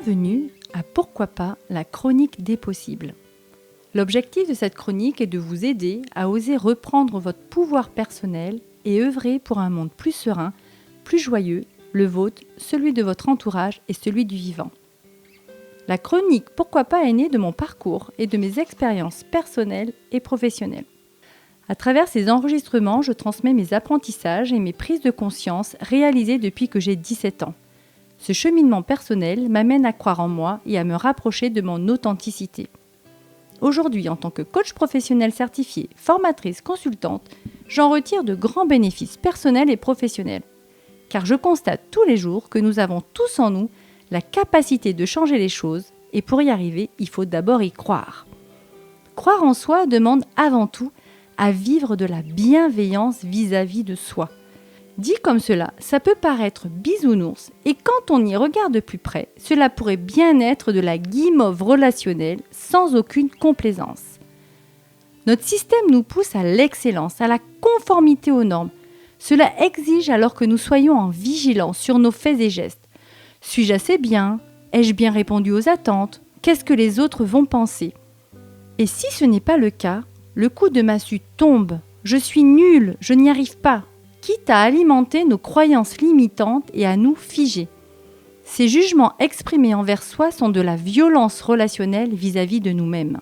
Bienvenue à Pourquoi pas la chronique des possibles. L'objectif de cette chronique est de vous aider à oser reprendre votre pouvoir personnel et œuvrer pour un monde plus serein, plus joyeux, le vôtre, celui de votre entourage et celui du vivant. La chronique Pourquoi pas est née de mon parcours et de mes expériences personnelles et professionnelles. À travers ces enregistrements, je transmets mes apprentissages et mes prises de conscience réalisées depuis que j'ai 17 ans. Ce cheminement personnel m'amène à croire en moi et à me rapprocher de mon authenticité. Aujourd'hui, en tant que coach professionnel certifié, formatrice, consultante, j'en retire de grands bénéfices personnels et professionnels. Car je constate tous les jours que nous avons tous en nous la capacité de changer les choses et pour y arriver, il faut d'abord y croire. Croire en soi demande avant tout à vivre de la bienveillance vis-à-vis de soi. Dit comme cela, ça peut paraître bisounours et quand on y regarde de plus près, cela pourrait bien être de la guimauve relationnelle sans aucune complaisance. Notre système nous pousse à l'excellence, à la conformité aux normes. Cela exige alors que nous soyons en vigilance sur nos faits et gestes. Suis-je assez bien ? Ai-je bien répondu aux attentes ? Qu'est-ce que les autres vont penser ? Et si ce n'est pas le cas, le coup de massue tombe. Je suis nul, je n'y arrive pas. Quitte à alimenter nos croyances limitantes et à nous figer. Ces jugements exprimés envers soi sont de la violence relationnelle vis-à-vis de nous-mêmes.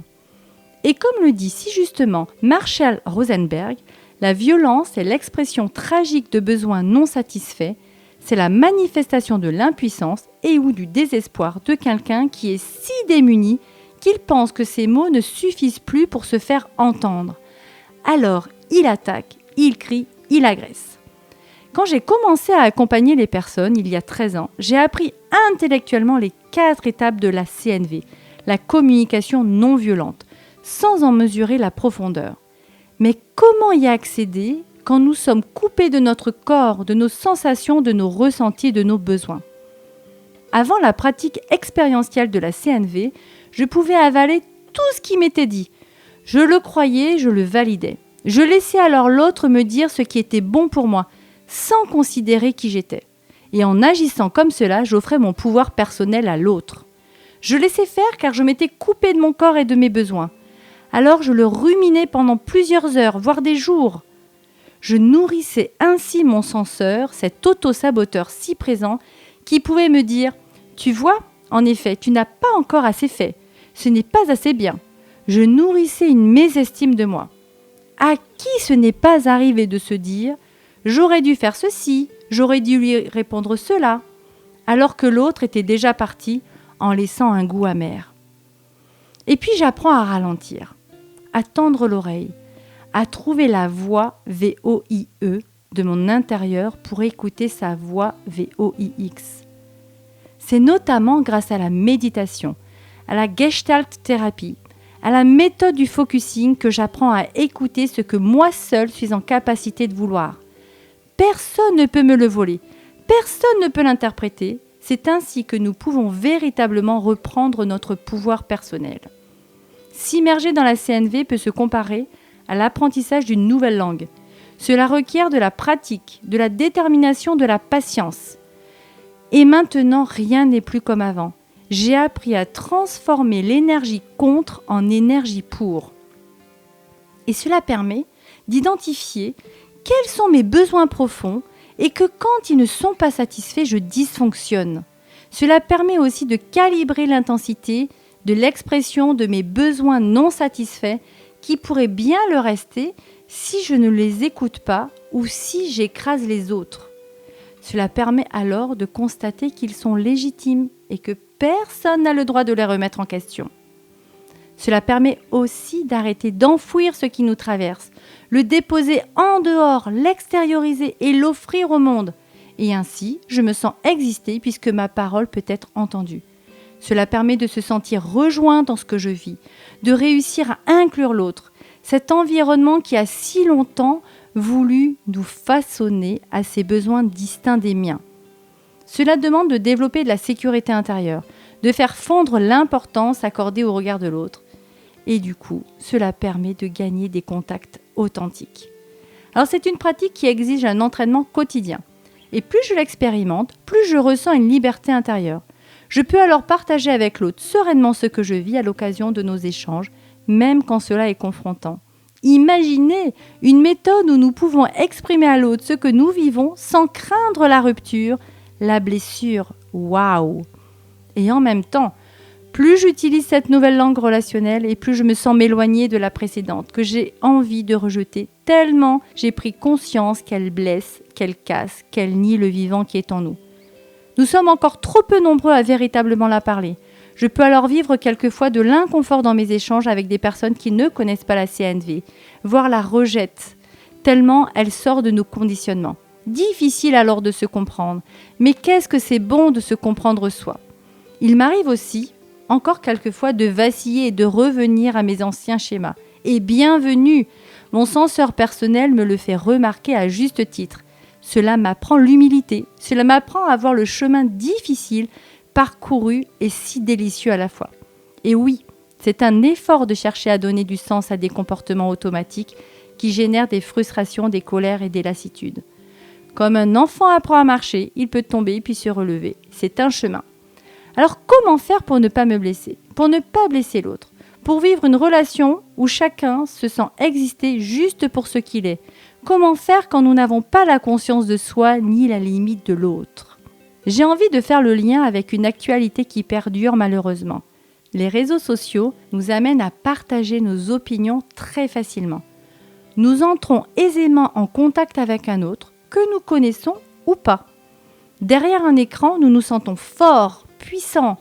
Et comme le dit si justement Marshall Rosenberg, la violence est l'expression tragique de besoins non satisfaits, c'est la manifestation de l'impuissance et ou du désespoir de quelqu'un qui est si démuni qu'il pense que ses mots ne suffisent plus pour se faire entendre. Alors, il attaque, il crie, il agresse. Quand j'ai commencé à accompagner les personnes, il y a 13 ans, j'ai appris intellectuellement les 4 étapes de la CNV, la communication non violente, sans en mesurer la profondeur. Mais comment y accéder quand nous sommes coupés de notre corps, de nos sensations, de nos ressentis, de nos besoins ? Avant la pratique expérientielle de la CNV, je pouvais avaler tout ce qui m'était dit. Je le croyais, je le validais. Je laissais alors l'autre me dire ce qui était bon pour moi, sans considérer qui j'étais. Et en agissant comme cela, j'offrais mon pouvoir personnel à l'autre. Je laissais faire car je m'étais coupée de mon corps et de mes besoins. Alors je le ruminais pendant plusieurs heures, voire des jours. Je nourrissais ainsi mon censeur, cet auto-saboteur si présent, qui pouvait me dire « Tu vois, en effet, tu n'as pas encore assez fait. Ce n'est pas assez bien. » Je nourrissais une mésestime de moi. À qui ce n'est pas arrivé de se dire « J'aurais dû faire ceci, j'aurais dû lui répondre cela », alors que l'autre était déjà parti en laissant un goût amer. Et puis j'apprends à ralentir, à tendre l'oreille, à trouver la voix VOIE de mon intérieur pour écouter sa voix VOIX. C'est notamment grâce à la méditation, à la gestalt thérapie, à la méthode du focusing que j'apprends à écouter ce que moi seul suis en capacité de vouloir. Personne ne peut me le voler, personne ne peut l'interpréter. C'est ainsi que nous pouvons véritablement reprendre notre pouvoir personnel. S'immerger dans la CNV peut se comparer à l'apprentissage d'une nouvelle langue. Cela requiert de la pratique, de la détermination, de la patience. Et maintenant, rien n'est plus comme avant. J'ai appris à transformer l'énergie contre en énergie pour. Et cela permet d'identifier quels sont mes besoins profonds et que quand ils ne sont pas satisfaits, je dysfonctionne. Cela permet aussi de calibrer l'intensité de l'expression de mes besoins non satisfaits qui pourraient bien le rester si je ne les écoute pas ou si j'écrase les autres. Cela permet alors de constater qu'ils sont légitimes et que personne n'a le droit de les remettre en question. Cela permet aussi d'arrêter d'enfouir ce qui nous traverse, le déposer en dehors, l'extérioriser et l'offrir au monde. Et ainsi, je me sens exister puisque ma parole peut être entendue. Cela permet de se sentir rejoint dans ce que je vis, de réussir à inclure l'autre, cet environnement qui a si longtemps voulu nous façonner à ses besoins distincts des miens. Cela demande de développer de la sécurité intérieure, de faire fondre l'importance accordée au regard de l'autre. Et du coup, cela permet de gagner des contacts authentiques. Alors c'est une pratique qui exige un entraînement quotidien. Et plus je l'expérimente, plus je ressens une liberté intérieure. Je peux alors partager avec l'autre sereinement ce que je vis à l'occasion de nos échanges, même quand cela est confrontant. Imaginez une méthode où nous pouvons exprimer à l'autre ce que nous vivons sans craindre la rupture, la blessure. Waouh! Et en même temps, plus j'utilise cette nouvelle langue relationnelle et plus je me sens m'éloigner de la précédente, que j'ai envie de rejeter tellement j'ai pris conscience qu'elle blesse, qu'elle casse, qu'elle nie le vivant qui est en nous. Nous sommes encore trop peu nombreux à véritablement la parler. Je peux alors vivre quelquefois de l'inconfort dans mes échanges avec des personnes qui ne connaissent pas la CNV, voire la rejettent, tellement elle sort de nos conditionnements. Difficile alors de se comprendre, mais qu'est-ce que c'est bon de se comprendre soi. Il m'arrive aussi, encore quelquefois, de vaciller et de revenir à mes anciens schémas. Et bienvenue, mon censeur personnel me le fait remarquer à juste titre. Cela m'apprend l'humilité, cela m'apprend à voir le chemin difficile parcouru et si délicieux à la fois. Et oui, c'est un effort de chercher à donner du sens à des comportements automatiques qui génèrent des frustrations, des colères et des lassitudes. Comme un enfant apprend à marcher, il peut tomber puis se relever. C'est un chemin. Alors comment faire pour ne pas me blesser, pour ne pas blesser l'autre, pour vivre une relation où chacun se sent exister juste pour ce qu'il est? Comment faire quand nous n'avons pas la conscience de soi ni la limite de l'autre? J'ai envie de faire le lien avec une actualité qui perdure malheureusement. Les réseaux sociaux nous amènent à partager nos opinions très facilement. Nous entrons aisément en contact avec un autre, que nous connaissons ou pas. Derrière un écran, nous nous sentons forts, puissants,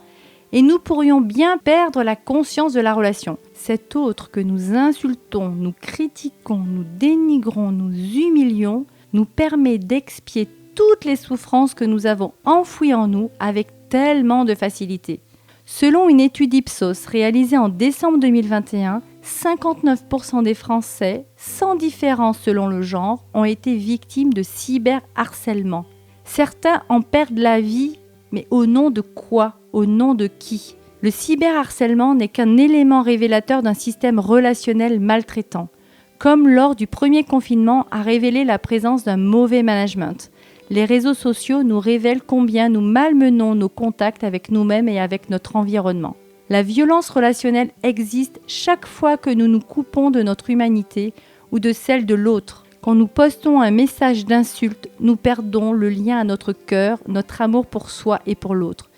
et nous pourrions bien perdre la conscience de la relation. Cet autre que nous insultons, nous critiquons, nous dénigrons, nous humilions, nous permet d'expier toutes les souffrances que nous avons enfouies en nous avec tellement de facilité. Selon une étude Ipsos réalisée en décembre 2021, 59% des Français, sans différence selon le genre, ont été victimes de cyberharcèlement. Certains en perdent la vie, mais au nom de quoi? Au nom de qui? Le cyberharcèlement n'est qu'un élément révélateur d'un système relationnel maltraitant, comme lors du premier confinement a révélé la présence d'un mauvais management. Les réseaux sociaux nous révèlent combien nous malmenons nos contacts avec nous-mêmes et avec notre environnement. La violence relationnelle existe chaque fois que nous nous coupons de notre humanité ou de celle de l'autre. Quand nous postons un message d'insulte, nous perdons le lien à notre cœur, notre amour pour soi et pour l'autre.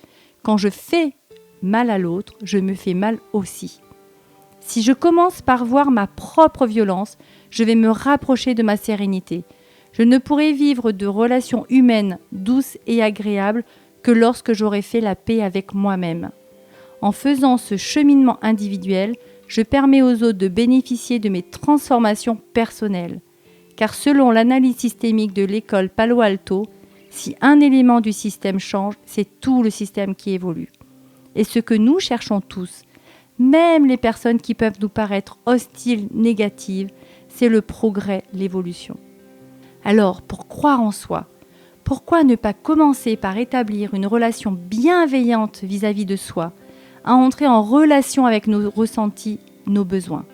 Quand je fais mal à l'autre, je me fais mal aussi. Si je commence par voir ma propre violence, je vais me rapprocher de ma sérénité. Je ne pourrai vivre de relations humaines douces et agréables que lorsque j'aurai fait la paix avec moi-même. En faisant ce cheminement individuel, je permets aux autres de bénéficier de mes transformations personnelles. Car selon l'analyse systémique de l'école Palo Alto, si un élément du système change, c'est tout le système qui évolue. Et ce que nous cherchons tous, même les personnes qui peuvent nous paraître hostiles, négatives, c'est le progrès, l'évolution. Alors, pour croire en soi, pourquoi ne pas commencer par établir une relation bienveillante vis-à-vis de soi, à entrer en relation avec nos ressentis, nos besoins?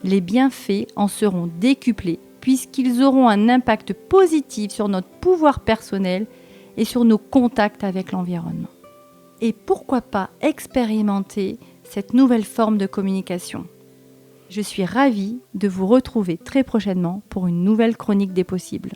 Les bienfaits en seront décuplés puisqu'ils auront un impact positif sur notre pouvoir personnel et sur nos contacts avec l'environnement. Et pourquoi pas expérimenter cette nouvelle forme de communication? Je suis ravie de vous retrouver très prochainement pour une nouvelle chronique des possibles.